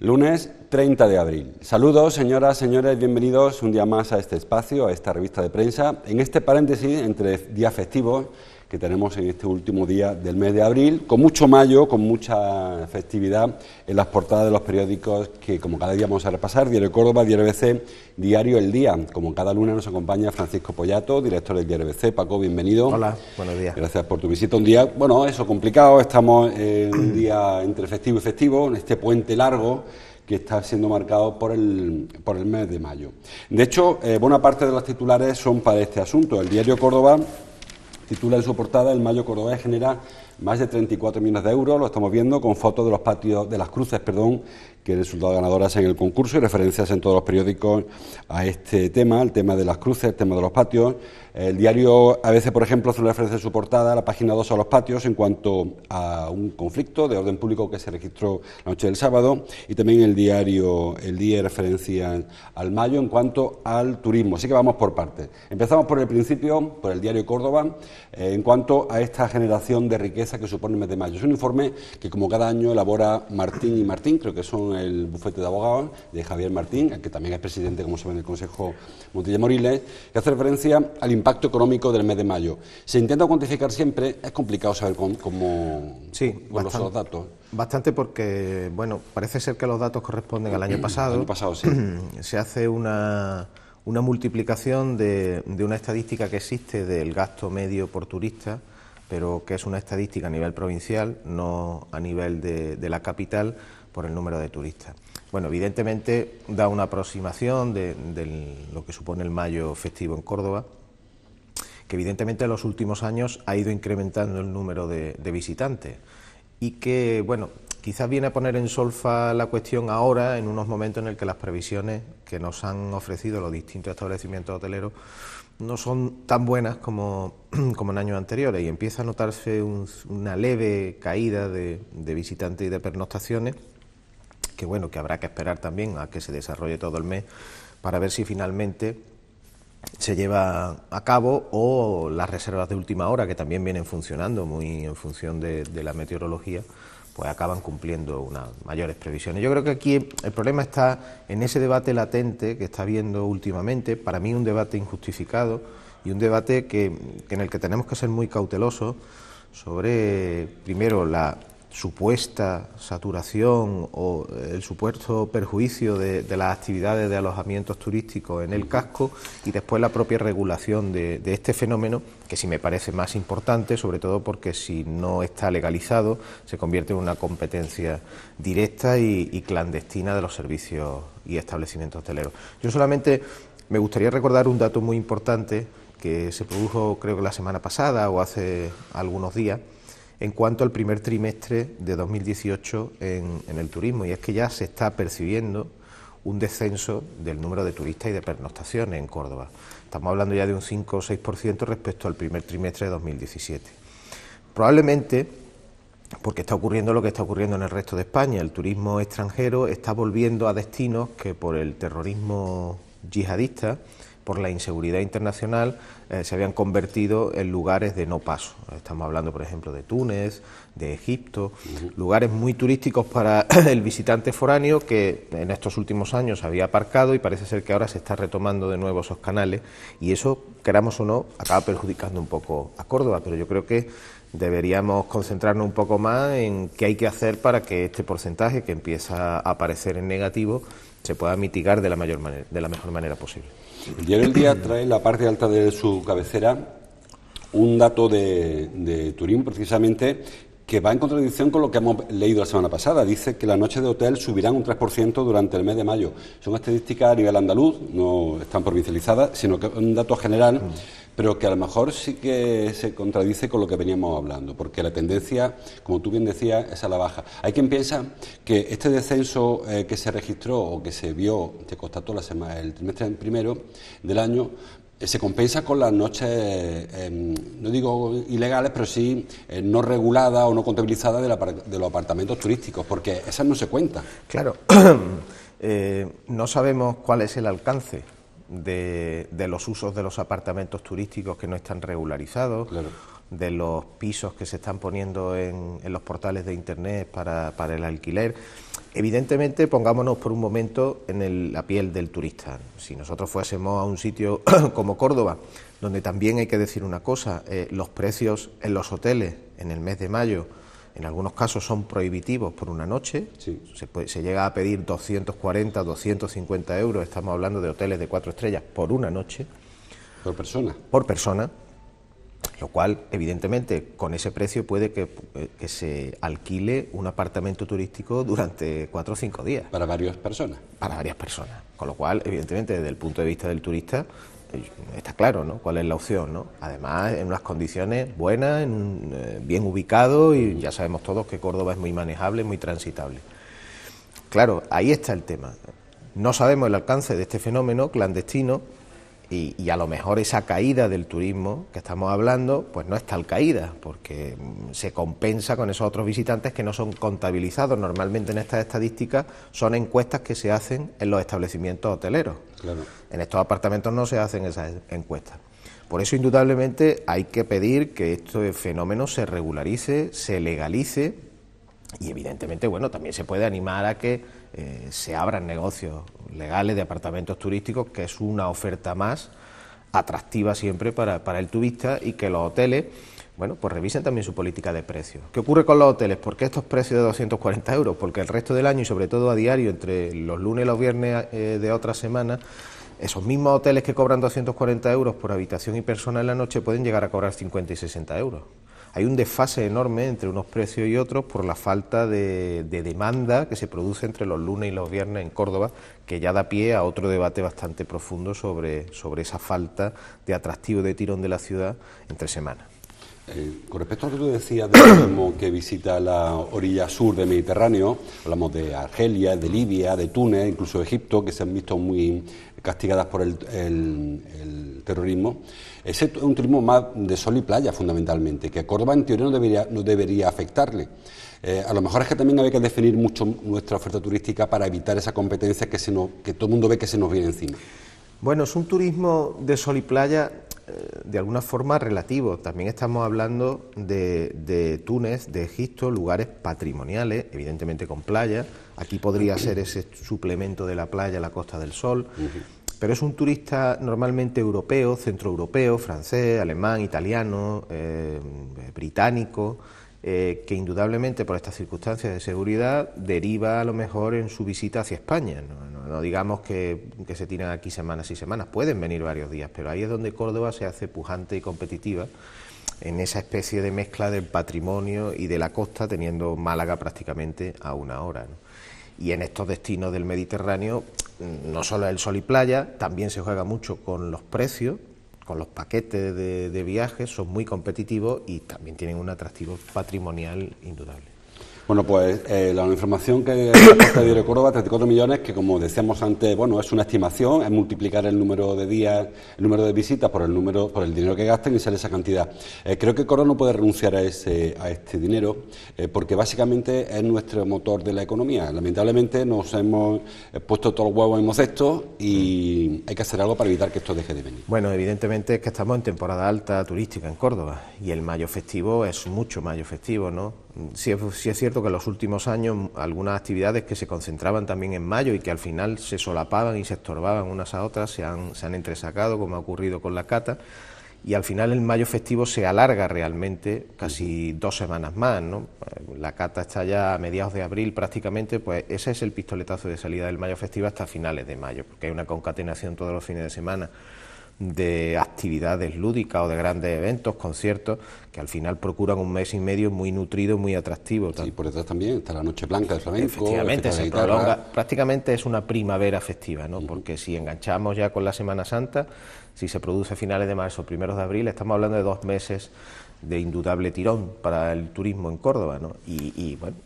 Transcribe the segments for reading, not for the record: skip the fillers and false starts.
Lunes 30 de abril. Saludos, señoras, señores, bienvenidos un día más a este espacio, a esta revista de prensa, en este paréntesis entre días festivos que tenemos en este último día del mes de abril, con mucho mayo, con mucha festividad en las portadas de los periódicos que, como cada día vamos a repasar, Diario Córdoba, Diario ABC, Diario El Día. Como cada lunes nos acompaña Francisco Pollato, director del Diario ABC. Paco, bienvenido. Hola, buenos días. Gracias por tu visita. Un día, bueno, eso, complicado, estamos en un día entre festivo y festivo, en este puente largo que está siendo marcado por el mes de mayo. De hecho, buena parte de los titulares son para este asunto. El Diario Córdoba titula en su portada: el mayo cordobés genera más de 34 millones de euros, lo estamos viendo con fotos de los patios, de las cruces, que han resultado ganadoras en el concurso y referencias en todos los periódicos a este tema, el tema de las cruces, el tema de los patios. El diario ABC, por ejemplo, hace una referencia en su portada a la página 2 a los patios en cuanto a un conflicto de orden público que se registró la noche del sábado, y también el diario El Día referencia al mayo en cuanto al turismo. Así que vamos por partes. Empezamos por el principio, por el diario Córdoba, en cuanto a esta generación de riqueza que supone el mes de mayo. Es un informe que, como cada año, elabora Martín y Martín, creo que son el bufete de abogados de Javier Martín, el que también es presidente, como saben, del Consejo Montilla Moriles, que hace referencia al impacto económico del mes de mayo. Se intenta cuantificar siempre, es complicado saber cómo los datos. Bastante, porque, bueno, parece ser que los datos corresponden al año pasado. El año pasado, sí. Se hace una multiplicación de una estadística que existe del gasto medio por turista, pero que es una estadística a nivel provincial, no a nivel de la capital, por el número de turistas. Bueno, evidentemente da una aproximación de lo que supone el mayo festivo en Córdoba, que evidentemente en los últimos años ha ido incrementando el número de visitantes y que, bueno, quizás viene a poner en solfa la cuestión ahora, en unos momentos en el que las previsiones que nos han ofrecido los distintos establecimientos hoteleros no son tan buenas como en años anteriores, y empieza a notarse una leve caída de visitantes y de pernoctaciones, que bueno, que habrá que esperar también a que se desarrolle todo el mes para ver si finalmente se lleva a cabo, o las reservas de última hora, que también vienen funcionando muy en función de la meteorología, pues acaban cumpliendo unas mayores previsiones. Yo creo que aquí el problema está en ese debate latente que está habiendo últimamente, para mí un debate injustificado y un debate en el que tenemos que ser muy cautelosos sobre, primero, la supuesta saturación o el supuesto perjuicio de las actividades de alojamientos turísticos en el casco, y después la propia regulación de este fenómeno, que sí me parece más importante, sobre todo porque si no está legalizado se convierte en una competencia directa y clandestina de los servicios y establecimientos hoteleros. Yo solamente me gustaría recordar un dato muy importante que se produjo, creo que la semana pasada o hace algunos días, en cuanto al primer trimestre de 2018 en el turismo, y es que ya se está percibiendo un descenso del número de turistas y de pernoctaciones en Córdoba. Estamos hablando ya de un 5 o 6% respecto al primer trimestre de 2017. Probablemente porque está ocurriendo lo que está ocurriendo en el resto de España. El turismo extranjero está volviendo a destinos que, por el terrorismo yihadista, por la inseguridad internacional, se habían convertido en lugares de no paso. Estamos hablando, por ejemplo, de Túnez, de Egipto, lugares muy turísticos para el visitante foráneo, que en estos últimos años había aparcado, y parece ser que ahora se está retomando de nuevo esos canales, y eso, queramos o no, acaba perjudicando un poco a Córdoba. Pero yo creo que deberíamos concentrarnos un poco más en qué hay que hacer para que este porcentaje, que empieza a aparecer en negativo, se pueda mitigar de la mejor manera posible. El diario El Día trae en la parte alta de su cabecera un dato de turismo, precisamente, que va en contradicción con lo que hemos leído la semana pasada. Dice que las noches de hotel subirán un 3% durante el mes de mayo. Son estadísticas a nivel andaluz, no están provincializadas, sino que es un dato general, pero que a lo mejor sí que se contradice con lo que veníamos hablando, porque la tendencia, como tú bien decías, es a la baja. Hay quien piensa que este descenso que se registró o que se vio, se constató el trimestre primero del año, se compensa con las noches, no digo ilegales, pero sí no reguladas o no contabilizadas de los apartamentos turísticos, porque esas no se cuentan. Claro, no sabemos cuál es el alcance de los usos de los apartamentos turísticos que no están regularizados. Claro. de los pisos que se están poniendo en los portales de Internet para el alquiler. Evidentemente, pongámonos por un momento en la piel del turista. Si nosotros fuésemos a un sitio como Córdoba, donde también hay que decir una cosa, los precios en los hoteles en el mes de mayo, en algunos casos son prohibitivos por una noche, sí. Se llega a pedir 240, 250 euros, estamos hablando de hoteles de 4 estrellas por una noche. ¿Por persona? Por persona. Lo cual, evidentemente, con ese precio puede que se alquile un apartamento turístico durante 4 o 5 días. ¿Para varias personas? Para varias personas. Con lo cual, evidentemente, desde el punto de vista del turista, está claro, ¿no?, cuál es la opción, ¿no? Además, en unas condiciones buenas, bien ubicado, y ya sabemos todos que Córdoba es muy manejable, muy transitable. Claro, ahí está el tema. No sabemos el alcance de este fenómeno clandestino, y a lo mejor esa caída del turismo que estamos hablando, pues no es tal caída, porque se compensa con esos otros visitantes que no son contabilizados. Normalmente en estas estadísticas son encuestas que se hacen en los establecimientos hoteleros. Claro. En estos apartamentos no se hacen esas encuestas. Por eso, indudablemente, hay que pedir que este fenómeno se regularice, se legalice, y evidentemente, bueno, también se puede animar a que se abran negocios legales de apartamentos turísticos, que es una oferta más atractiva siempre para el turista, y que los hoteles, bueno, pues revisen también su política de precios. ¿Qué ocurre con los hoteles? ¿Por qué estos precios de 240 euros? Porque el resto del año, y sobre todo a diario, entre los lunes y los viernes de otra semana, esos mismos hoteles que cobran 240 euros por habitación y persona en la noche pueden llegar a cobrar 50 y 60 euros. Hay un desfase enorme entre unos precios y otros por la falta de demanda que se produce entre los lunes y los viernes en Córdoba, que ya da pie a otro debate bastante profundo sobre esa falta de atractivo, de tirón de la ciudad entre semanas. Con respecto a lo que tú decías del turismo que visita la orilla sur del Mediterráneo, hablamos de Argelia, de Libia, de Túnez, incluso de Egipto, que se han visto muy castigadas por el terrorismo. Ese es un turismo más de sol y playa, fundamentalmente, que Córdoba en teoría no debería afectarle. A lo mejor es que también había que definir mucho nuestra oferta turística para evitar esa competencia que todo el mundo ve que se nos viene encima. Bueno, es un turismo de sol y playa de alguna forma relativo. También estamos hablando de Túnez, de Egipto, lugares patrimoniales, evidentemente con playa. Aquí podría ser ese suplemento de la playa, la Costa del Sol. Pero es un turista normalmente europeo, centroeuropeo, francés, alemán, italiano, británico, que indudablemente por estas circunstancias de seguridad deriva a lo mejor en su visita hacia España. No digamos que se tiran aquí semanas y semanas, pueden venir varios días, pero ahí es donde Córdoba se hace pujante y competitiva en esa especie de mezcla del patrimonio y de la costa, teniendo Málaga prácticamente a una hora, ¿no? Y en estos destinos del Mediterráneo, no solo el sol y playa, también se juega mucho con los precios, con los paquetes de viajes, son muy competitivos y también tienen un atractivo patrimonial indudable. Bueno, pues la información que aporta Diario Córdoba, 34 millones, que como decíamos antes, bueno, es una estimación, es multiplicar el número de días, el número de visitas por el dinero que gasten y sale esa cantidad. Creo que Córdoba no puede renunciar a este dinero, porque básicamente es nuestro motor de la economía. Lamentablemente nos hemos puesto todos los huevos en un cesto y hay que hacer algo para evitar que esto deje de venir. Bueno, evidentemente es que estamos en temporada alta turística en Córdoba y el mayo festivo es mucho mayo festivo, ¿no? Sí es cierto que en los últimos años algunas actividades que se concentraban también en mayo y que al final se solapaban y se estorbaban unas a otras se han entresacado, como ha ocurrido con la cata, y al final el mayo festivo se alarga realmente casi 2 semanas más, ¿no? La cata está ya a mediados de abril prácticamente, pues ese es el pistoletazo de salida del mayo festivo hasta finales de mayo, porque hay una concatenación todos los fines de semana de actividades lúdicas o de grandes eventos, conciertos, que al final procuran un mes y medio muy nutrido, muy atractivo. Sí, por detrás también está la Noche Blanca del Flamenco. Efectivamente, se prolonga, prácticamente es una primavera festiva, ¿no? Porque si enganchamos ya con la Semana Santa, si se produce a finales de marzo, primeros de abril, estamos hablando de 2 meses de indudable tirón para el turismo en Córdoba, ¿no? Y bueno,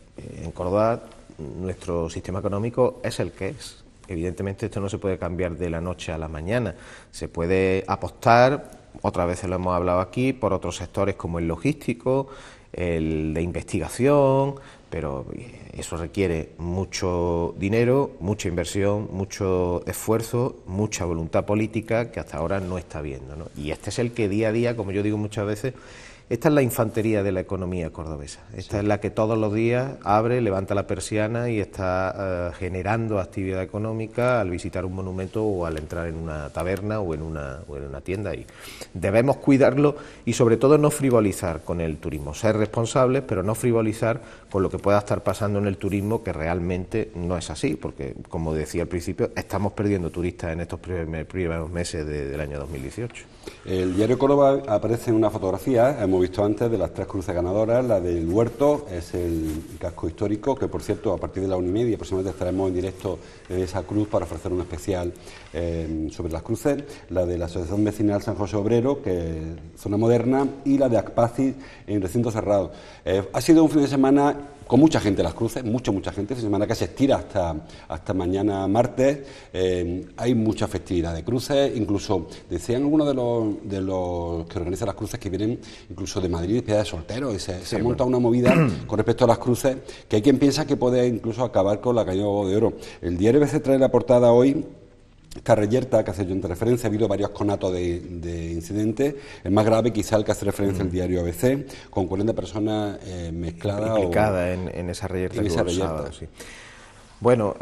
en Córdoba nuestro sistema económico es el que es. Evidentemente esto no se puede cambiar de la noche a la mañana, se puede apostar, otras veces lo hemos hablado aquí, por otros sectores como el logístico, el de investigación, pero eso requiere mucho dinero, mucha inversión, mucho esfuerzo, mucha voluntad política que hasta ahora no está viendo, ¿no? Y este es el que día a día, como yo digo muchas veces, Esta es la infantería de la economía cordobesa. Esta es la que todos los días abre, levanta la persiana y está generando actividad económica al visitar un monumento o al entrar en una taberna o en una tienda. Y debemos cuidarlo y sobre todo no frivolizar con el turismo, ser responsables, pero no frivolizar con lo que pueda estar pasando en el turismo, que realmente no es así, porque, como decía al principio, estamos perdiendo turistas en estos primeros meses del año 2018. El diario Córdoba aparece en una fotografía, hemos visto antes, de las 3 cruces ganadoras. La del Huerto es el casco histórico, que por cierto a partir de la 1:30 aproximadamente estaremos en directo de esa cruz para ofrecer un especial sobre las cruces. La de la Asociación Vecinal San José Obrero, que es zona moderna, y la de Acpacis en recinto cerrado. Ha sido un fin de semana con mucha gente en las cruces, mucha gente, fin de semana que se estira hasta mañana martes. Hay mucha festividad de cruces, incluso decían algunos de los que organizan las cruces que vienen incluso de Madrid, de Piedad de Solteros, y se ha montado una movida con respecto a las cruces, que hay quien piensa que puede incluso acabar con la caída de oro. El diario ABC trae la portada hoy. Esta reyerta que hace yo en referencia, ha habido varios conatos de incidentes. El más grave quizá el que hace referencia el diario ABC, con 40 personas mezcladas implicadas en esa reyerta. Sábado, sí. Bueno,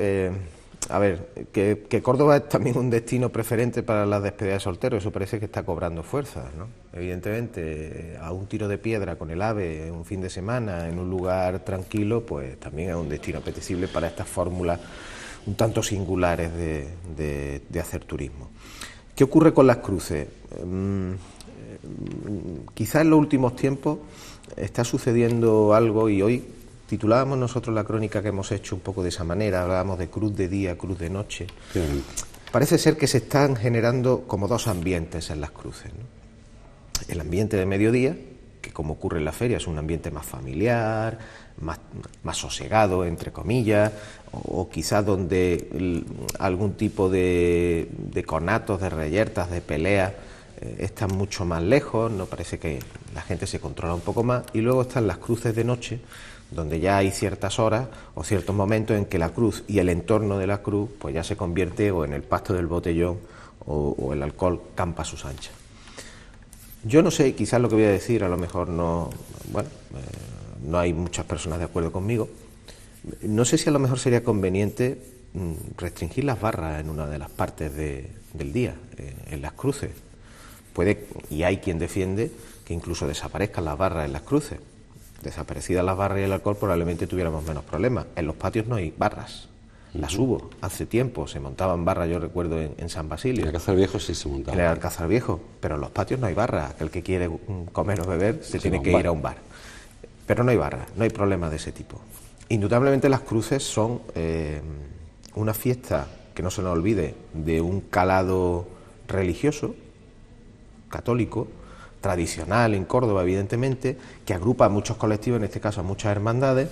a ver, que Córdoba es también un destino preferente para las despedidas de solteros, eso parece que está cobrando fuerza, ¿no? Evidentemente, a un tiro de piedra con el AVE un fin de semana en un lugar tranquilo, pues también es un destino apetecible para estas fórmulas un tanto singulares de hacer turismo. ¿Qué ocurre con las cruces? Quizás en los últimos tiempos está sucediendo algo, y hoy titulábamos nosotros la crónica que hemos hecho un poco de esa manera, hablábamos de cruz de día, cruz de noche. Sí. Parece ser que se están generando como dos ambientes en las cruces, ¿no? El ambiente de mediodía, que como ocurre en la feria es un ambiente más familiar, más sosegado, entre comillas, o quizás donde algún tipo de conatos, de reyertas, de peleas están mucho más lejos, no parece que la gente se controla un poco más. Y luego están las cruces de noche, donde ya hay ciertas horas o ciertos momentos en que la cruz y el entorno de la cruz pues ya se convierte o en el pasto del botellón o el alcohol campa a sus anchas. Yo no sé, quizás lo que voy a decir a lo mejor no, bueno, no hay muchas personas de acuerdo conmigo. No sé si a lo mejor sería conveniente restringir las barras en una de las partes del día, en las cruces. Puede, y hay quien defiende que incluso desaparezcan las barras en las cruces. Desaparecidas las barras y el alcohol probablemente tuviéramos menos problemas. En los patios no hay barras. Las hubo hace tiempo, se montaban barras, yo recuerdo, en San Basilio. En el Alcázar Viejo sí se montaba. En el Alcázar Viejo, pero en los patios no hay barras. Aquel que quiere comer o beber se tiene que ir a un bar. Pero no hay barras, no hay problemas de ese tipo. Indudablemente las cruces son una fiesta, que no se nos olvide, de un calado religioso, católico, tradicional en Córdoba, evidentemente, que agrupa a muchos colectivos, en este caso a muchas hermandades,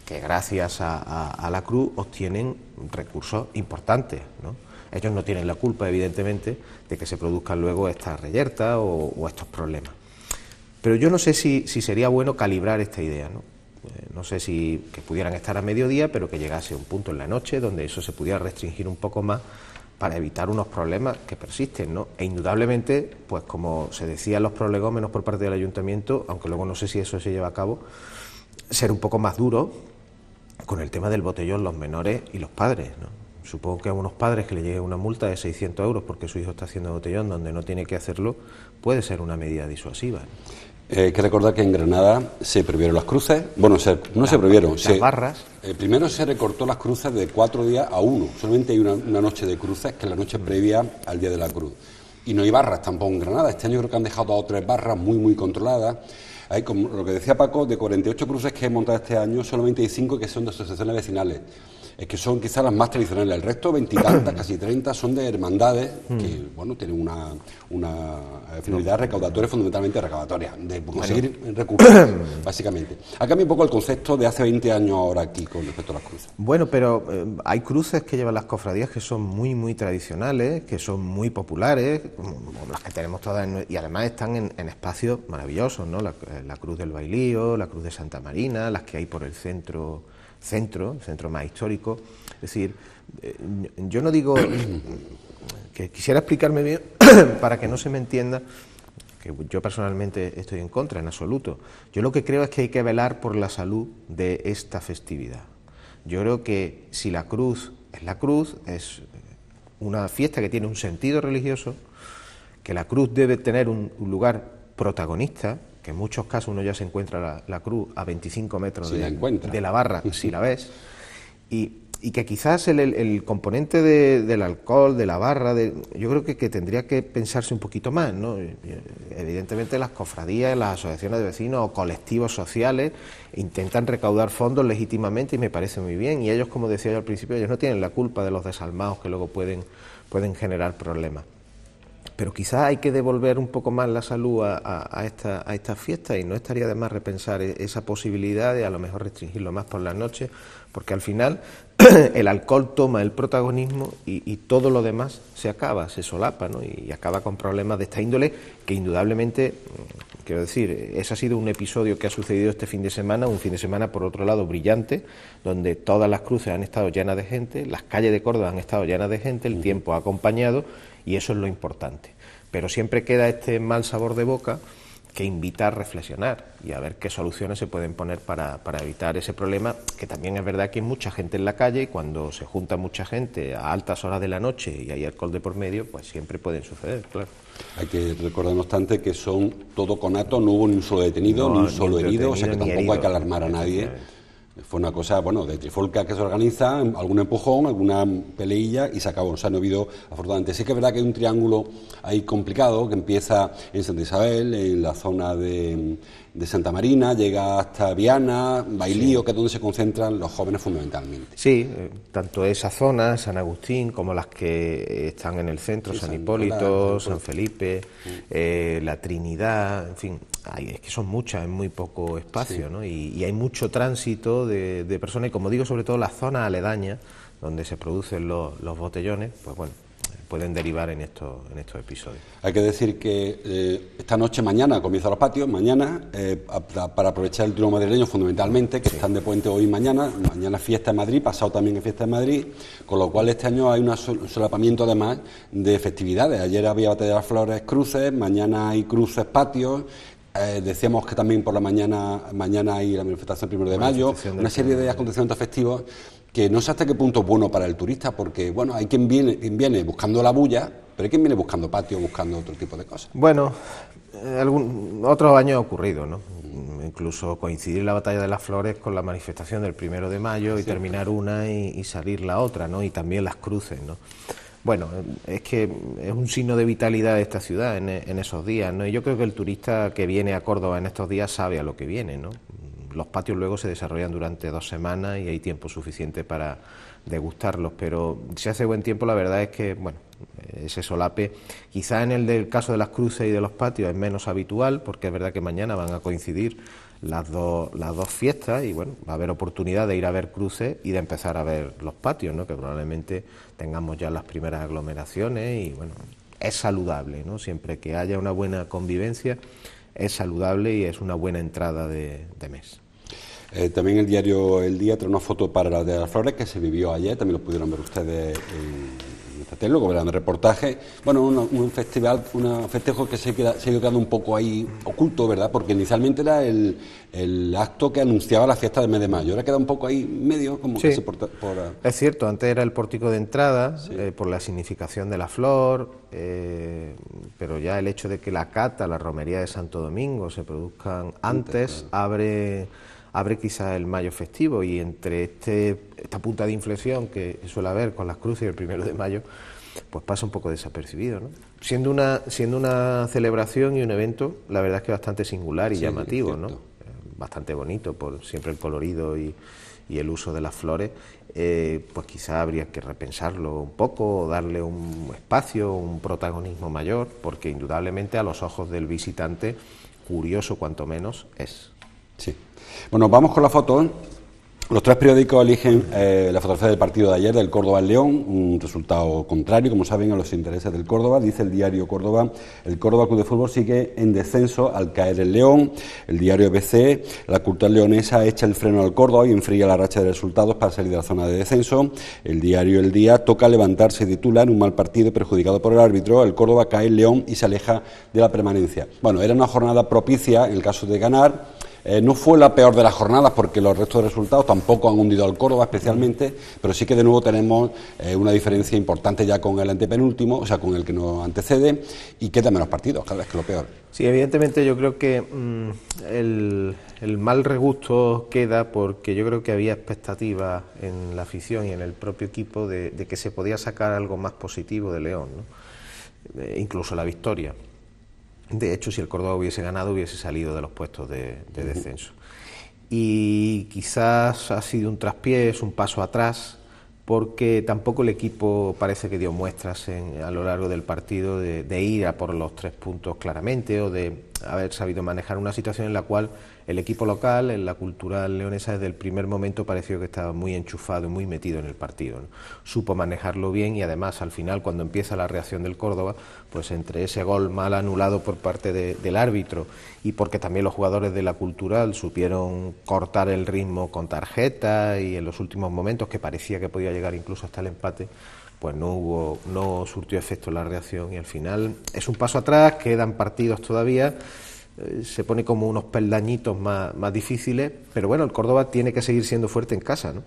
que gracias a la cruz obtienen recursos importantes, ¿no? Ellos no tienen la culpa, evidentemente, de que se produzcan luego estas reyertas o estos problemas. Pero yo no sé si sería bueno calibrar esta idea, ¿no? No sé si que pudieran estar a mediodía, pero que llegase un punto en la noche donde eso se pudiera restringir un poco más para evitar unos problemas que persisten, ¿no? E indudablemente, pues como se decía en los prolegómenos por parte del ayuntamiento, aunque luego no sé si eso se lleva a cabo, ser un poco más duro con el tema del botellón, los menores y los padres, ¿no? Supongo que a unos padres que le llegue una multa de 600 euros porque su hijo está haciendo botellón donde no tiene que hacerlo, puede ser una medida disuasiva, ¿no? Hay que recordar que en Granada se prohibieron las cruces, bueno, se prohibieron. Las barras. Primero se recortó las cruces de 4 días a 1, solamente hay una noche de cruces, que es la noche previa al Día de la Cruz. Y no hay barras tampoco en Granada, este año creo que han dejado 2 o 3 barras muy controladas. Hay, como lo que decía Paco, de 48 cruces que he montado este año, solamente hay 5 que son de asociaciones vecinales. Es que son quizás las más tradicionales, el resto, 20 y tantas, casi 30, son de hermandades que, bueno, tienen una finalidad recaudatoria, fundamentalmente recaudatoria, de conseguir recursos, básicamente. Ha cambiado un poco el concepto de hace 20 años ahora aquí con respecto a las cruces. Bueno, pero hay cruces que llevan las cofradías que son muy tradicionales, que son muy populares, como las que tenemos todas, y además están en espacios maravillosos, ¿no? La Cruz del Bailío, la Cruz de Santa Marina, las que hay por el centro más histórico. Es decir, yo no digo que quisiera explicarme bien para que no se me entienda que yo personalmente estoy en contra, en absoluto. Yo lo que creo es que hay que velar por la salud de esta festividad. Yo creo que si la cruz es una fiesta que tiene un sentido religioso, que la cruz debe tener un lugar protagonista, que en muchos casos uno ya se encuentra la cruz a 25 metros de la barra, si la ves, y que quizás el componente del alcohol, de la barra, yo creo que tendría que pensarse un poquito más, ¿no? Evidentemente las cofradías, las asociaciones de vecinos o colectivos sociales intentan recaudar fondos legítimamente y me parece muy bien, y ellos, como decía yo al principio, ellos no tienen la culpa de los desalmados que luego pueden generar problemas. Pero quizás hay que devolver un poco más la salud a estas fiestas, y no estaría de más repensar esa posibilidad de a lo mejor restringirlo más por las noches, porque al final el alcohol toma el protagonismo y todo lo demás se solapa, ¿no? Y acaba con problemas de esta índole que indudablemente, quiero decir, ese ha sido un episodio que ha sucedido este fin de semana, un fin de semana por otro lado brillante, donde todas las cruces han estado llenas de gente, las calles de Córdoba han estado llenas de gente, el tiempo ha acompañado, y eso es lo importante. Pero siempre queda este mal sabor de boca que invita a reflexionar y a ver qué soluciones se pueden poner para evitar ese problema, que también es verdad que hay mucha gente en la calle, y cuando se junta mucha gente a altas horas de la noche y hay alcohol de por medio, pues siempre pueden suceder, claro. Hay que recordar, no obstante, que son todo conato, no hubo ni un solo detenido, ni un solo herido, o sea que tampoco hay que alarmar a nadie. Fue una cosa, bueno, de trifulca que se organiza, algún empujón, alguna peleilla y se acabó. O sea, no ha habido, afortunadamente. Sí que es verdad que hay un triángulo ahí complicado que empieza en Santa Isabel, en la zona de Santa Marina, llega hasta Viana, Bailío, sí, que es donde se concentran los jóvenes fundamentalmente. Sí, tanto esa zona, San Agustín, como las que están en el centro, sí, San Hipólito, San Felipe, la Trinidad, en fin. Es que son muchas en muy poco espacio, sí, ¿no? Y hay mucho tránsito de personas, y como digo, sobre todo las zonas aledañas donde se producen los botellones, pues bueno, pueden derivar en estos episodios. Hay que decir que esta noche, mañana, comienzan los patios, mañana, para aprovechar el turismo madrileño fundamentalmente, que sí, están de puente hoy y mañana fiesta en Madrid, pasado también es fiesta en Madrid, con lo cual este año hay un solapamiento además de festividades. Ayer había Batalla de las Flores, cruces, mañana hay cruces, patios. Decíamos que también por la mañana hay la manifestación 1 de mayo, una serie de acontecimientos festivos que no sé hasta qué punto es bueno para el turista, porque bueno, hay quien viene buscando la bulla, pero hay quien viene buscando patio, buscando otro tipo de cosas. Bueno, otros años ha ocurrido, ¿no? Incluso coincidir la Batalla de las Flores con la manifestación del 1 de mayo, sí, y terminar una y salir la otra, ¿no? Y también las cruces, ¿no? Bueno, es que es un signo de vitalidad de esta ciudad en esos días, ¿no? Y yo creo que el turista que viene a Córdoba en estos días sabe a lo que viene, ¿no? Los patios luego se desarrollan durante 2 semanas y hay tiempo suficiente para degustarlos, pero si hace buen tiempo la verdad es que, bueno, ese solape, quizá en el del caso de las cruces y de los patios es menos habitual, porque es verdad que mañana van a coincidir las dos fiestas y bueno, va a haber oportunidad de ir a ver cruces y de empezar a ver los patios, ¿no? Que probablemente tengamos ya las primeras aglomeraciones y bueno, es saludable, ¿no? Siempre que haya una buena convivencia es saludable y es una buena entrada de mes. También el diario El Día trae una foto para la de las Flores que se vivió ayer, también lo pudieron ver ustedes en esta tele, luego verán el reportaje. Bueno, un festejo que se ha ido quedando un poco ahí oculto, ¿verdad? Porque inicialmente era el acto que anunciaba la fiesta del mes de mayo, ahora queda un poco ahí medio, como sí, que se Es cierto, antes era el pórtico de entrada, sí, por la significación de la flor, pero ya el hecho de que la cata, la romería de Santo Domingo se produzcan antes, claro, abre quizás el mayo festivo, y entre esta punta de inflexión que suele haber con las cruces y el 1 de mayo, pues pasa un poco desapercibido, ¿no? Siendo una celebración y un evento, la verdad es que bastante singular y sí, llamativo, ¿no? Bastante bonito por siempre el colorido y el uso de las flores, pues quizá habría que repensarlo un poco, darle un espacio, un protagonismo mayor, porque indudablemente a los ojos del visitante, curioso cuanto menos es. Sí. Bueno, vamos con la foto. Los tres periódicos eligen la fotografía del partido de ayer del Córdoba-León, un resultado contrario, como saben, a los intereses del Córdoba. Dice el diario Córdoba: el Córdoba Club de Fútbol sigue en descenso al caer el León. El diario ABC: la cultural leonesa echa el freno al Córdoba y enfría la racha de resultados para salir de la zona de descenso. El diario El Día: toca levantarse, titular, un mal partido perjudicado por el árbitro. El Córdoba cae el León y se aleja de la permanencia. Bueno, era una jornada propicia en el caso de ganar. No fue la peor de las jornadas porque los restos de resultados tampoco han hundido al Córdoba especialmente, pero sí que de nuevo tenemos una diferencia importante ya con el antepenúltimo, o sea, con el que nos antecede, y queda menos partidos, cada vez que lo peor. Sí, evidentemente yo creo que el mal regusto queda porque yo creo que había expectativas en la afición y en el propio equipo de que se podía sacar algo más positivo de León, ¿no? Incluso la victoria. De hecho, si el Córdoba hubiese ganado, hubiese salido de los puestos de descenso. Y quizás ha sido un traspiés, un paso atrás, porque tampoco el equipo parece que dio muestras a lo largo del partido de ir a por los 3 puntos claramente, o de haber sabido manejar una situación en la cual el equipo local, en la cultural leonesa, desde el primer momento pareció que estaba muy enchufado y muy metido en el partido, ¿no? Supo manejarlo bien y además al final, cuando empieza la reacción del Córdoba, pues entre ese gol mal anulado por parte del árbitro y porque también los jugadores de la cultural supieron cortar el ritmo con tarjeta y en los últimos momentos, que parecía que podía llegar incluso hasta el empate, pues no surtió efecto la reacción y al final es un paso atrás, quedan partidos todavía. Se pone como unos peldañitos más difíciles, pero bueno, el Córdoba tiene que seguir siendo fuerte en casa, ¿no?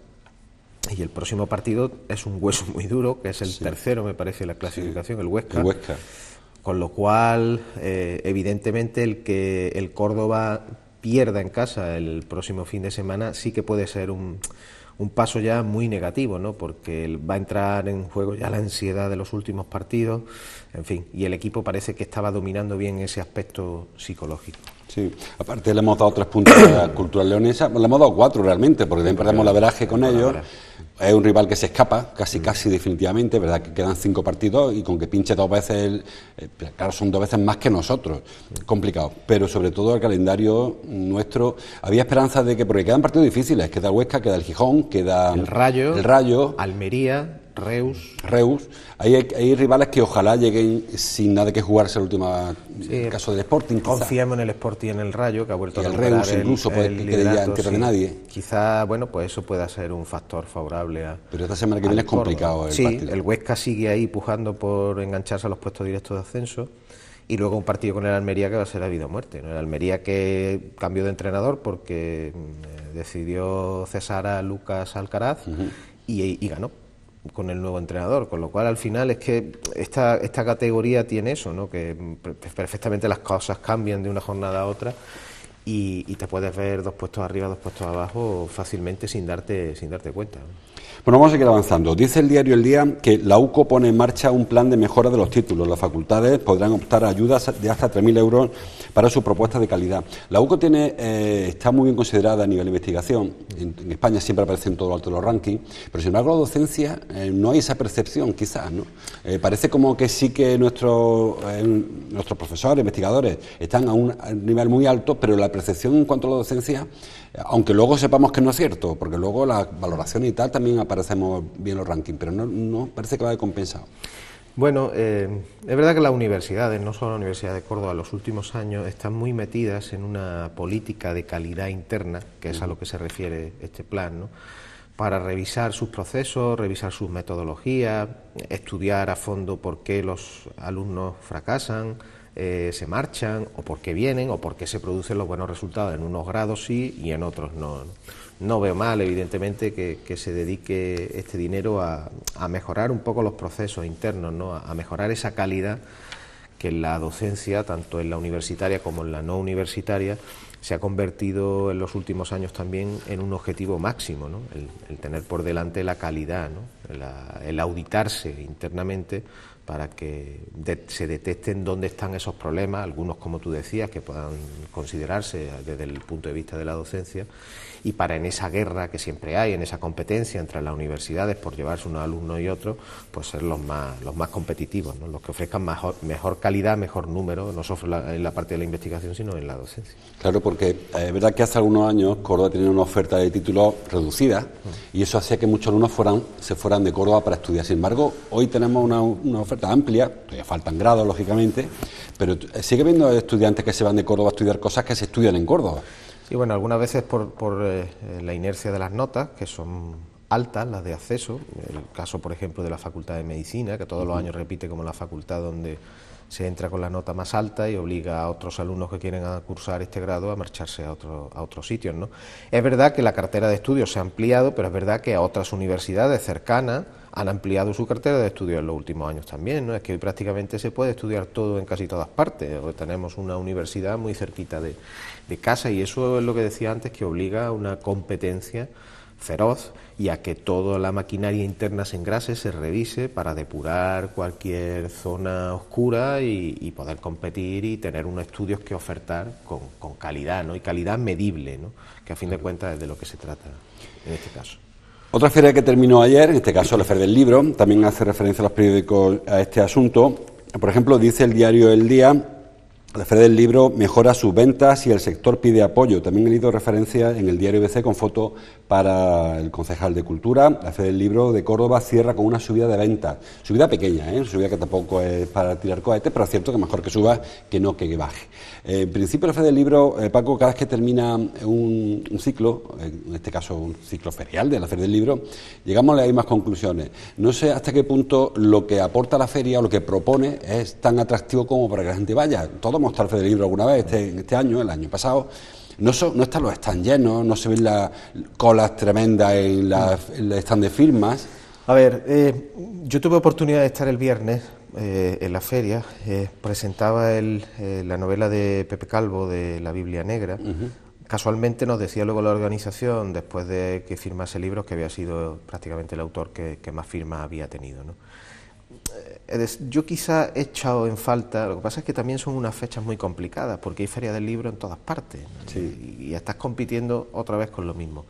Y el próximo partido es un hueso muy duro, que es el tercero, me parece, la clasificación, el Huesca. Con lo cual, evidentemente, el que el Córdoba pierda en casa el próximo fin de semana sí que puede ser un paso ya muy negativo, ¿no? Porque va a entrar en juego ya la ansiedad de los últimos partidos, en fin, y el equipo parece que estaba dominando bien ese aspecto psicológico. Sí, aparte le hemos dado 3 puntos a la cultural leonesa, le hemos dado 4 realmente, porque también perdemos la veraje con ellos. Es un rival que se escapa, casi definitivamente, verdad que quedan 5 partidos y con que pinche 2 veces, claro, son 2 veces más que nosotros, complicado. Pero sobre todo el calendario nuestro, había esperanzas de que, porque quedan partidos difíciles, queda el Huesca, queda el Gijón, queda el Rayo, Almería, Reus. Hay rivales que ojalá lleguen sin nada que jugarse el último caso del Sporting. Confiamos en el Sporting y en el Rayo, que ha vuelto y a recuperar el Reus incluso puede que quede ya en tierra de nadie. Quizá, bueno, pues eso pueda ser un factor favorable a. Pero esta semana que viene es complicado el partido. El Huesca sigue ahí pujando por engancharse a los puestos directos de ascenso. Y luego un partido con el Almería que va a ser a vida o muerte, ¿no? El Almería que cambió de entrenador porque decidió cesar a Lucas Alcaraz y ganó con el nuevo entrenador, con lo cual al final es que esta categoría tiene eso, ¿no? Que perfectamente las cosas cambian de una jornada a otra y te puedes ver 2 puestos arriba, 2 puestos abajo fácilmente sin darte cuenta, ¿no? Bueno, vamos a seguir avanzando. Dice el diario El Día que la UCO pone en marcha un plan de mejora de los títulos. Las facultades podrán optar a ayudas de hasta 3.000 euros para su propuesta de calidad. La UCO está muy bien considerada a nivel de investigación. En España siempre aparece en todo lo alto de los rankings, pero sin embargo la docencia no hay esa percepción, quizás, ¿no? Parece como que sí que nuestros profesores, investigadores, están a un nivel muy alto, pero la percepción en cuanto a la docencia, aunque luego sepamos que no es cierto, porque luego la valoración y tal también aparecemos bien en los rankings, pero no parece que vaya compensado. Bueno, es verdad que las universidades, no solo la Universidad de Córdoba, en los últimos años están muy metidas en una política de calidad interna, que es a lo que se refiere este plan, ¿no? Para revisar sus procesos, revisar sus metodologías, estudiar a fondo por qué los alumnos fracasan, se marchan, o por qué vienen, o por qué se producen los buenos resultados. En unos grados sí y en otros no. No veo mal, evidentemente, que se dedique este dinero a mejorar un poco los procesos internos, ¿no? A mejorar esa calidad que en la docencia, tanto en la universitaria como en la no universitaria, se ha convertido en los últimos años también en un objetivo máximo, ¿no? El tener por delante la calidad, ¿no? El auditarse internamente para que se detecten dónde están esos problemas, algunos, como tú decías, que puedan considerarse desde el punto de vista de la docencia, y para en esa guerra que siempre hay, en esa competencia entre las universidades por llevarse unos alumnos y otros, pues ser los más competitivos, ¿no? Los que ofrezcan mejor calidad, mejor número, no solo en la parte de la investigación, sino en la docencia. Claro, porque porque es verdad que hace algunos años Córdoba tenía una oferta de títulos reducida y eso hacía que muchos alumnos se fueran de Córdoba para estudiar. Sin embargo, hoy tenemos una oferta amplia, todavía faltan grados, lógicamente, pero sigue habiendo estudiantes que se van de Córdoba a estudiar cosas que se estudian en Córdoba. Sí, bueno, algunas veces por la inercia de las notas, que son altas, las de acceso, el caso, por ejemplo, de la Facultad de Medicina, que todos los años repite como la facultad donde se entra con la nota más alta y obliga a otros alumnos que quieren cursar este grado a marcharse a otros sitios, ¿no? Es verdad que la cartera de estudios se ha ampliado, pero es verdad que a otras universidades cercanas han ampliado su cartera de estudios en los últimos años también, ¿no? Es que hoy prácticamente se puede estudiar todo en casi todas partes. Hoy tenemos una universidad muy cerquita de casa y eso es lo que decía antes, que obliga a una competencia feroz y a que toda la maquinaria interna se engrase, se revise para depurar cualquier zona oscura y poder competir y tener unos estudios que ofertar con calidad, ¿no? Y calidad medible, ¿no? Que a fin de cuentas es de lo que se trata en este caso. Otra feria que terminó ayer, en este caso la Feria del Libro, también hace referencia a los periódicos a este asunto. Por ejemplo, dice el diario El Día: la Feria del Libro mejora sus ventas y el sector pide apoyo. También he leído referencia en el diario ABC con foto para el concejal de Cultura. La Feria del Libro de Córdoba cierra con una subida de ventas. Subida pequeña, subida que tampoco es para tirar cohetes, pero es cierto que mejor que suba que no que baje. En principio la Feria del Libro, Paco, cada vez que termina un ciclo, en este caso un ciclo ferial de la Feria del Libro, llegamos a las mismas conclusiones. No sé hasta qué punto lo que aporta la feria o lo que propone es tan atractivo como para que la gente vaya. Todos hemos estado en la Feria del Libro alguna vez, este año, el año pasado. No están los stands llenos, no se ven las colas tremendas en el stand de firmas. A ver, yo tuve oportunidad de estar el viernes en la feria, presentaba la novela de Pepe Calvo, de La Biblia Negra. Casualmente nos decía luego la organización, después de que firmase libros, que había sido prácticamente el autor que más firmas había tenido, ¿no? Yo quizá he echado en falta, lo que pasa es que también son unas fechas muy complicadas, porque hay ferias del libro en todas partes, ¿no? Sí. Y estás compitiendo otra vez con lo mismo.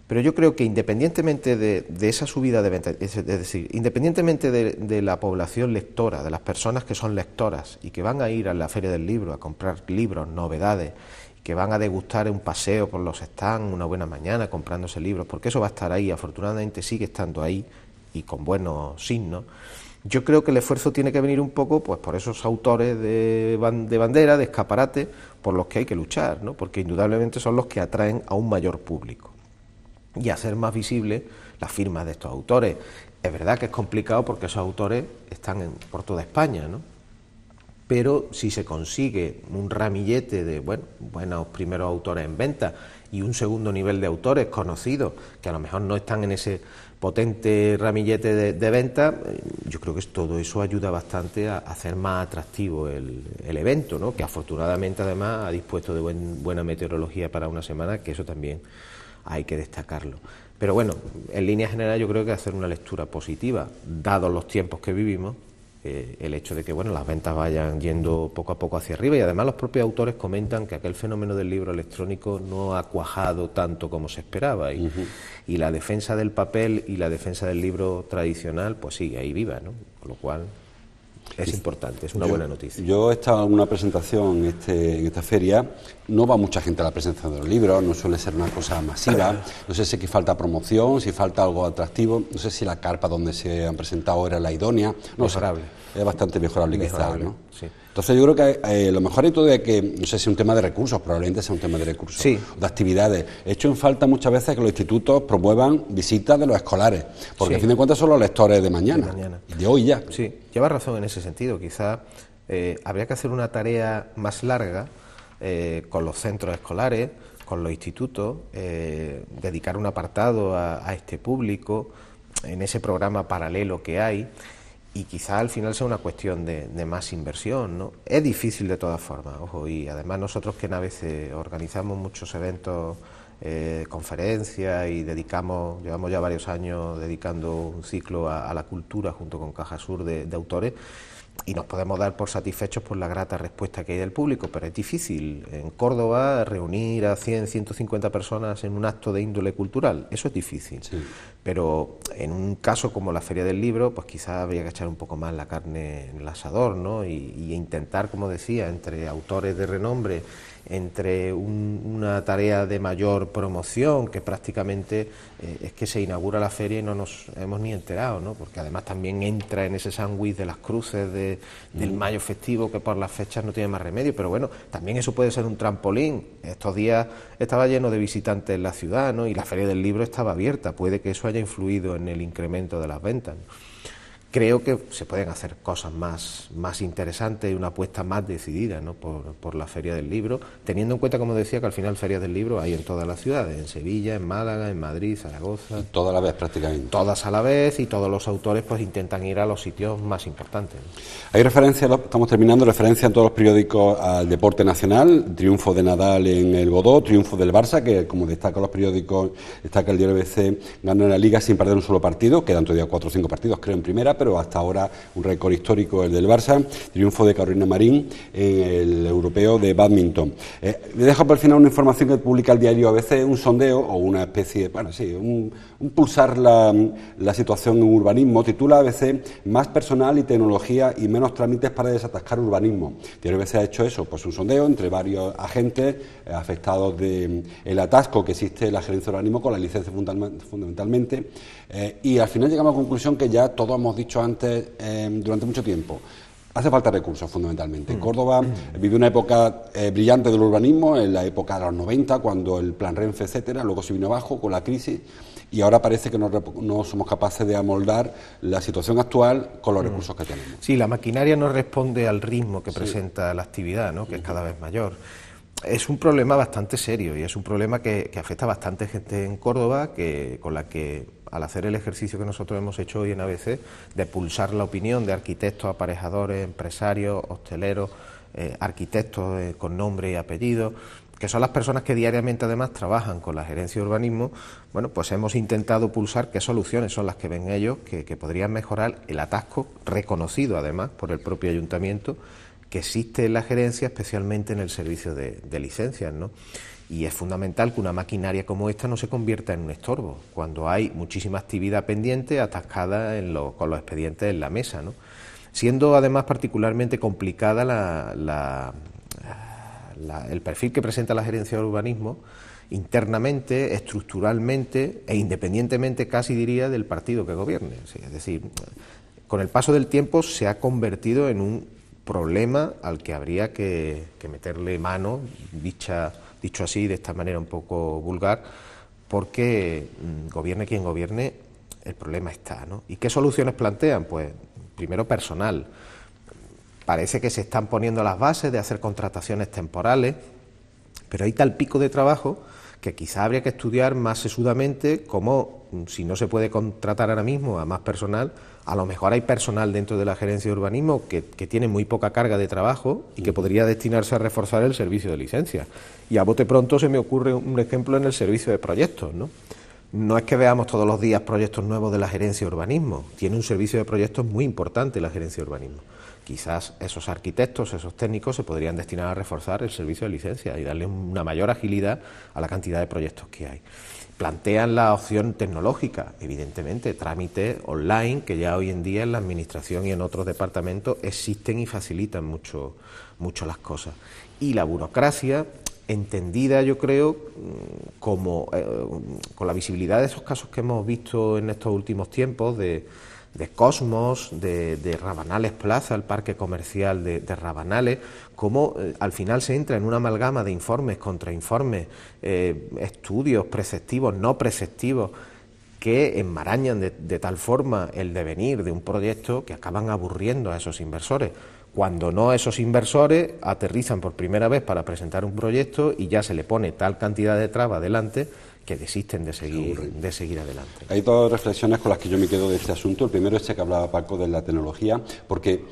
Pero yo creo que independientemente de esa subida de ventas, es decir, independientemente de la población lectora, de las personas que son lectoras y que van a ir a la Feria del Libro a comprar libros, novedades, que van a degustar un paseo por los stands, una buena mañana comprándose libros, porque eso va a estar ahí, afortunadamente sigue estando ahí y con buenos signos. Yo creo que el esfuerzo tiene que venir un poco pues por esos autores de bandera, de escaparate, por los que hay que luchar, ¿no? Porque indudablemente son los que atraen a un mayor público y hacer más visible las firmas de estos autores. Es verdad que es complicado porque esos autores están por toda España, ¿no? Pero si se consigue un ramillete de buenos primeros autores en venta y un segundo nivel de autores conocidos que a lo mejor no están en ese potente ramillete de venta, yo creo que todo eso ayuda bastante a hacer más atractivo el evento, ¿no? Que afortunadamente además ha dispuesto de buena meteorología para una semana, que eso también hay que destacarlo. Pero bueno, en línea general yo creo que hacer una lectura positiva, dados los tiempos que vivimos, el hecho de que las ventas vayan yendo poco a poco hacia arriba, y además los propios autores comentan que aquel fenómeno del libro electrónico no ha cuajado tanto como se esperaba, y la defensa del papel y la defensa del libro tradicional pues sigue ahí viva, ¿no? Con lo cual es importante, es una buena noticia. Yo he estado en una presentación en esta feria, no va mucha gente a la presentación de los libros, no suele ser una cosa masiva, no sé si aquí falta promoción, si falta algo atractivo, no sé si la carpa donde se han presentado era la idónea, mejorable. Es bastante mejorable quizás, ¿no? Sí. Entonces yo creo que lo mejor de todo es que, no sé si es un tema de recursos, probablemente sea un tema de recursos, sí, de actividades. He hecho en falta muchas veces que los institutos promuevan visitas de los escolares, porque a fin de cuentas son los lectores de mañana, y de hoy ya. Sí, llevas razón en ese sentido, quizás habría que hacer una tarea más larga con los centros escolares, con los institutos, dedicar un apartado a este público, en ese programa paralelo que hay, y quizá al final sea una cuestión de más inversión, ¿no? Es difícil de todas formas, ojo, y además nosotros que a veces organizamos muchos eventos conferencias y llevamos ya varios años dedicando un ciclo a la cultura junto con Caja Sur de autores, y nos podemos dar por satisfechos por la grata respuesta que hay del público, pero es difícil en Córdoba reunir a 100, 150 personas en un acto de índole cultural, eso es difícil. Sí. Pero en un caso como la Feria del Libro, pues quizás habría que echar un poco más la carne en el asador, ¿no? Y intentar, como decía, entre autores de renombre, entre una tarea de mayor promoción, que prácticamente es que se inaugura la feria y no nos hemos ni enterado, ¿no? Porque además también entra en ese sándwich de las cruces del mayo festivo, que por las fechas no tiene más remedio, pero bueno, también eso puede ser un trampolín. Estos días estaba lleno de visitantes en la ciudad, ¿no? Y la Feria del Libro estaba abierta, puede que eso haya influido en el incremento de las ventas, ¿no? Creo que se pueden hacer cosas más interesantes y una apuesta más decidida, ¿no? por la Feria del Libro, teniendo en cuenta, como decía, que al final ferias del libro hay en todas las ciudades, en Sevilla, en Málaga, en Madrid, Zaragoza. Todas a la vez prácticamente. Todas a la vez, y todos los autores pues intentan ir a los sitios más importantes, ¿no? Hay referencia, estamos terminando, referencia en todos los periódicos al deporte nacional, triunfo de Nadal en el Godó, triunfo del Barça, que como destacan los periódicos, destaca el diario ABC, ganó la Liga sin perder un solo partido, quedan todavía 4 o 5 partidos, creo, en primera, pero hasta ahora un récord histórico el del Barça, triunfo de Carolina Marín en el europeo de bádminton. Le dejo por el final una información que publica el diario ABC, un sondeo o una especie, bueno, sí, un pulsar la situación en urbanismo, titula ABC, más personal y tecnología y menos trámites para desatascar urbanismo. El diario ABC ha hecho eso, pues un sondeo entre varios agentes afectados del atasco que existe en la gerencia de urbanismo con la licencia fundamentalmente, y al final llegamos a la conclusión que ya todos hemos dicho antes durante mucho tiempo. Hace falta recursos, fundamentalmente. Córdoba vivió una época brillante del urbanismo, en la época de los 90, cuando el plan Renfe, etcétera, luego se vino abajo con la crisis, y ahora parece que no somos capaces de amoldar la situación actual con los recursos que tenemos. Sí, la maquinaria no responde al ritmo que presenta la actividad, ¿no? Que es cada vez mayor. Es un problema bastante serio y es un problema que afecta a bastante gente en Córdoba, con la que, al hacer el ejercicio que nosotros hemos hecho hoy en ABC, de pulsar la opinión de arquitectos, aparejadores, empresarios, hosteleros, arquitectos con nombre y apellido, que son las personas que diariamente además trabajan con la gerencia de urbanismo, bueno, pues hemos intentado pulsar qué soluciones son las que ven ellos que podrían mejorar el atasco, reconocido además por el propio ayuntamiento, que existe en la gerencia, especialmente en el servicio de licencias, ¿no? Y es fundamental que una maquinaria como esta no se convierta en un estorbo, cuando hay muchísima actividad pendiente, atascada con los expedientes en la mesa, ¿no? Siendo además particularmente complicada el perfil que presenta la gerencia de urbanismo, internamente, estructuralmente e independientemente, casi diría, del partido que gobierne. Es decir, con el paso del tiempo se ha convertido en un problema al que habría que meterle mano, dicho así, de esta manera un poco vulgar, porque gobierne quien gobierne, el problema está, ¿no? ¿Y qué soluciones plantean? Pues primero, personal. Parece que se están poniendo las bases de hacer contrataciones temporales, pero hay tal pico de trabajo que quizá habría que estudiar más sesudamente cómo, si no se puede contratar ahora mismo a más personal, a lo mejor hay personal dentro de la gerencia de urbanismo que tiene muy poca carga de trabajo y que podría destinarse a reforzar el servicio de licencias. Y a bote pronto se me ocurre un ejemplo en el servicio de proyectos, ¿no? No es que veamos todos los días proyectos nuevos de la gerencia de urbanismo, tiene un servicio de proyectos muy importante la gerencia de urbanismo. Quizás esos arquitectos, esos técnicos se podrían destinar a reforzar el servicio de licencias y darle una mayor agilidad a la cantidad de proyectos que hay. Plantean la opción tecnológica, evidentemente, trámites online que ya hoy en día en la administración y en otros departamentos existen y facilitan mucho las cosas. Y la burocracia, entendida, yo creo, como con la visibilidad de esos casos que hemos visto en estos últimos tiempos de Cosmos, de Rabanales Plaza, el parque comercial de Rabanales, cómo al final se entra en una amalgama de informes, contrainformes, estudios preceptivos, no preceptivos, que enmarañan de tal forma el devenir de un proyecto que acaban aburriendo a esos inversores. Cuando no, esos inversores aterrizan por primera vez para presentar un proyecto y ya se le pone tal cantidad de trabas delante que desisten de seguir adelante. Hay dos reflexiones con las que yo me quedo de este asunto. El primero es que hablaba Paco de la tecnología, porque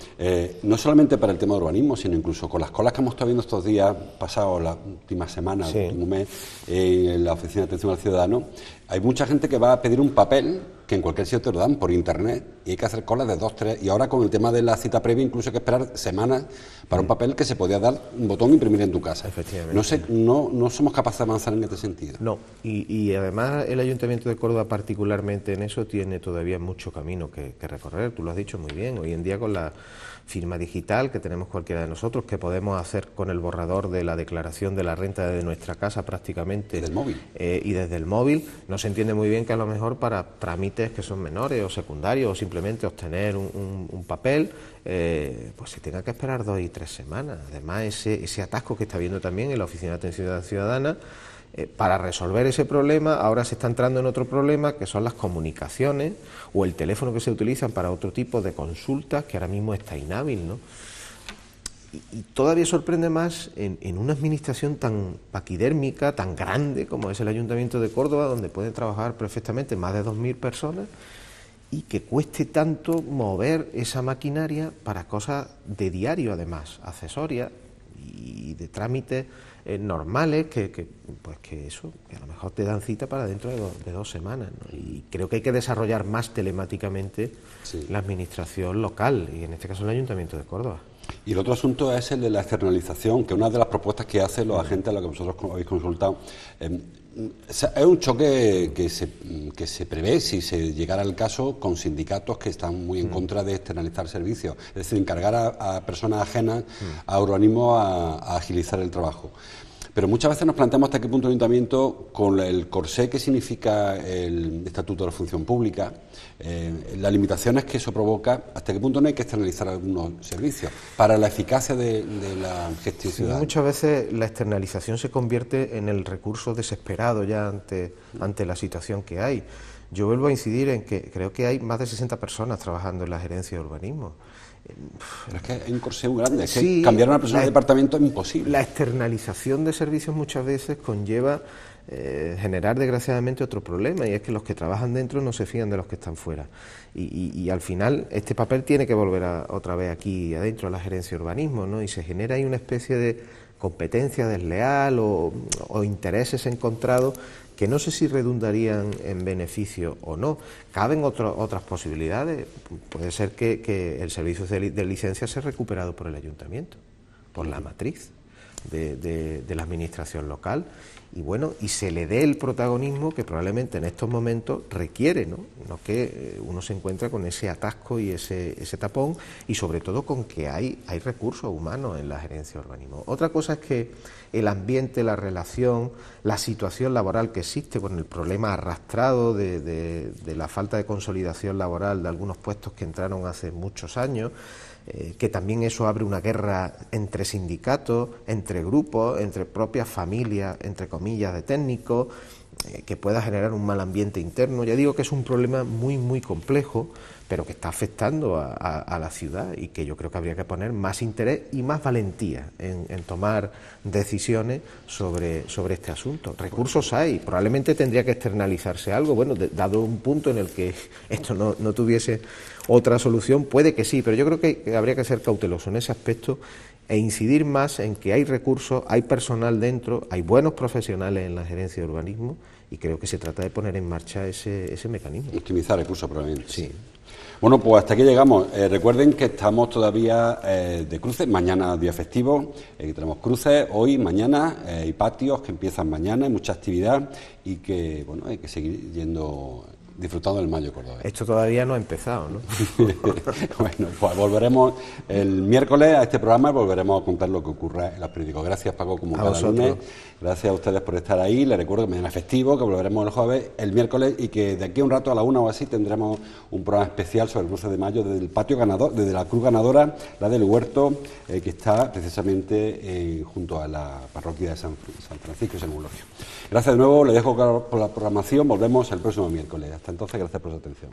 no solamente para el tema de urbanismo, sino incluso con las colas que hemos estado viendo estos días pasados, la última semana, el último mes, en la Oficina de Atención al Ciudadano, hay mucha gente que va a pedir un papel que en cualquier sitio te lo dan por internet y hay que hacer colas de 2, 3, y ahora con el tema de la cita previa incluso hay que esperar semanas para un papel que se podía dar un botón e imprimir en tu casa. Efectivamente. No somos capaces de avanzar en este sentido. No, y además el Ayuntamiento de Córdoba particularmente en eso tiene todavía mucho camino que recorrer, tú lo has dicho muy bien, hoy en día con la firma digital que tenemos cualquiera de nosotros, que podemos hacer con el borrador de la declaración de la renta desde nuestra casa prácticamente. Desde el móvil. Y desde el móvil, no se entiende muy bien que a lo mejor para trámites que son menores o secundarios o simplemente obtener un papel, pues se tenga que esperar 2 y 3 semanas. Además, ese atasco que está habiendo también en la Oficina de Atención Ciudadana, para resolver ese problema, ahora se está entrando en otro problema, que son las comunicaciones o el teléfono que se utilizan para otro tipo de consultas, que ahora mismo está inhábil, ¿no? Y todavía sorprende más en una administración tan paquidérmica, tan grande como es el Ayuntamiento de Córdoba, donde pueden trabajar perfectamente más de 2.000 personas, y que cueste tanto mover esa maquinaria para cosas de diario, además, accesorias y de trámites normales que a lo mejor te dan cita para dentro de 2 semanas, ¿no? Y creo que hay que desarrollar más telemáticamente la administración local, y en este caso el Ayuntamiento de Córdoba. Y el otro asunto es el de la externalización, que una de las propuestas que hacen los agentes a los que vosotros habéis consultado, es un choque que se prevé, si se llegara al caso, con sindicatos que están muy en contra de externalizar servicios, es decir, encargar a personas ajenas a urbanismo a agilizar el trabajo. Pero muchas veces nos planteamos hasta qué punto el Ayuntamiento, con el corsé que significa el Estatuto de la Función Pública, las limitaciones que eso provoca, hasta qué punto no hay que externalizar algunos servicios para la eficacia de la gestión ciudadana. Muchas veces la externalización se convierte en el recurso desesperado ya ante la situación que hay. Yo vuelvo a incidir en que creo que hay más de 60 personas trabajando en la gerencia de urbanismo. Pero es que hay un corsé muy grande, es que cambiar a una persona de departamento es imposible. La externalización de servicios muchas veces conlleva generar desgraciadamente otro problema, y es que los que trabajan dentro no se fían de los que están fuera. Y al final este papel tiene que volver otra vez aquí adentro a la gerencia de urbanismo, ¿no? Y se genera ahí una especie de competencia desleal o intereses encontrados que no sé si redundarían en beneficio o no. Caben otras posibilidades. Puede ser que el servicio de licencia sea recuperado por el Ayuntamiento, por la matriz de la administración local, y bueno, y se le dé el protagonismo que probablemente en estos momentos requiere, ¿no? No que uno se encuentra con ese atasco y ese tapón, y sobre todo con que hay recursos humanos en la gerencia de urbanismo. Otra cosa es que el ambiente, la relación, la situación laboral que existe, con el problema arrastrado de la falta de consolidación laboral de algunos puestos que entraron hace muchos años, que también eso abre una guerra entre sindicatos, entre grupos, entre propias familias, entre comillas, de técnicos, que pueda generar un mal ambiente interno. Ya digo que es un problema muy, muy complejo, pero que está afectando a la ciudad, y que yo creo que habría que poner más interés y más valentía en tomar decisiones sobre este asunto. Recursos hay, probablemente tendría que externalizarse algo, bueno, dado un punto en el que esto no tuviese otra solución, puede que sí, pero yo creo que habría que ser cauteloso en ese aspecto e incidir más en que hay recursos, hay personal dentro, hay buenos profesionales en la gerencia de urbanismo, y creo que se trata de poner en marcha ese mecanismo. Optimizar recursos, probablemente. Sí. Bueno, pues hasta aquí llegamos. Recuerden que estamos todavía de cruces, mañana día festivo, tenemos cruces hoy, mañana, y patios que empiezan mañana, hay mucha actividad, y que, bueno, hay que seguir disfrutando del Mayo cordobés. Esto todavía no ha empezado, ¿no? Bueno, pues volveremos el miércoles a este programa, volveremos a contar lo que ocurra en los periódicos. Gracias, Paco, como cada lunes. Gracias a ustedes por estar ahí. Les recuerdo que mañana es festivo, que volveremos el jueves, el miércoles, y que de aquí a un rato, a la 1 o así, tendremos un programa especial sobre el cruce de Mayo desde el patio ganador, desde la cruz ganadora, la del Huerto, que está precisamente junto a la parroquia de San Francisco y San Eulogio. Gracias de nuevo, les dejo por la programación, volvemos el próximo miércoles. Hasta entonces, gracias por su atención.